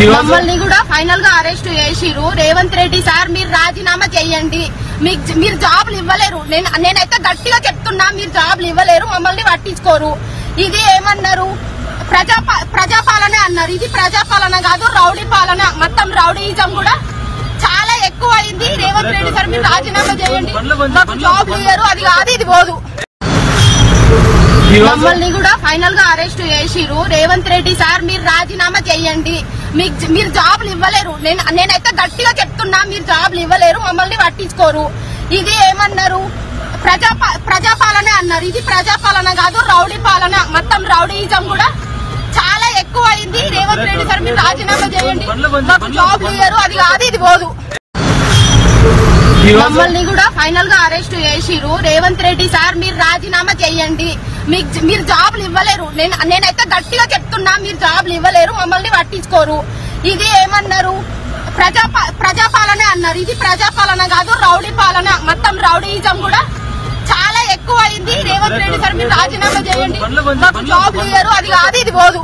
మమ్మల్ని కూడా ఫైనల్ గా అరెస్ట్ చేసిరు. రేవంత్ రెడ్డి సార్ మీరు రాజీనామా చేయండి, మీరు జాబ్లు ఇవ్వలేరు. నేనైతే గట్టిగా చెప్తున్నా, మీరు జాబ్లు ఇవ్వలేరు, మమ్మల్ని పట్టించుకోరు. ఇది ఏమన్నారు, ప్రజాపాలనే అన్నారు. ఇది ప్రజాపాలన కాదు, రౌడీ పాలన. మొత్తం రౌడీయిజం కూడా చాలా ఎక్కువ అయింది. రేవంత్ రెడ్డి సార్ మీరు రాజీనామా చేయండి, మాకు జాబ్లు ఇవ్వరు, అది కాదు ఇది పోదు. మమ్మల్ని కూడా ఫైనల్ గా అరెస్ట్ చేసిరు. రేవంత్ రెడ్డి సార్ మీరు రాజీనామా చేయండి, మీరు జాబ్లు ఇవ్వలేరు. నేనైతే గట్టిగా చెప్తున్నా, మీరు జాబ్లు ఇవ్వలేరు, మమ్మల్ని పట్టించుకోరు. ఇది ఏమన్నారు, ప్రజాపాలనే అన్నారు. ఇది ప్రజాపాలన కాదు, రౌడీ పాలన. మొత్తం రౌడీయిజం కూడా చాలా ఎక్కువ అయింది. రేవంత్ రెడ్డి సార్ మీరు రాజీనామా చేయండి, మాకు జాబ్లు ఇవ్వరు, అది కాదు ఇది పోదు. మమ్మల్ని కూడా ఫైనల్ గా అరెస్ట్ చేసిరు. రేవంత్ రెడ్డి సార్ మీరు రాజీనామా చేయండి, మీరు జాబ్లు ఇవ్వలేరు. నేనైతే గట్టిగా చెప్తున్నా, మీరు జాబ్లు ఇవ్వలేరు, మమ్మల్ని పట్టించుకోరు. ఇది ఏమన్నారు, ప్రజాపాలనే అన్నారు. ఇది ప్రజాపాలన కాదు, రౌడీ పాలన. మొత్తం రౌడీయిజం కూడా చాలా ఎక్కువ అయింది. రేవంత్ రెడ్డి సార్ మీరు రాజీనామా చేయండి, మాకు జాబ్లు ఇవ్వరు, అది కాదు ఇది పోదు.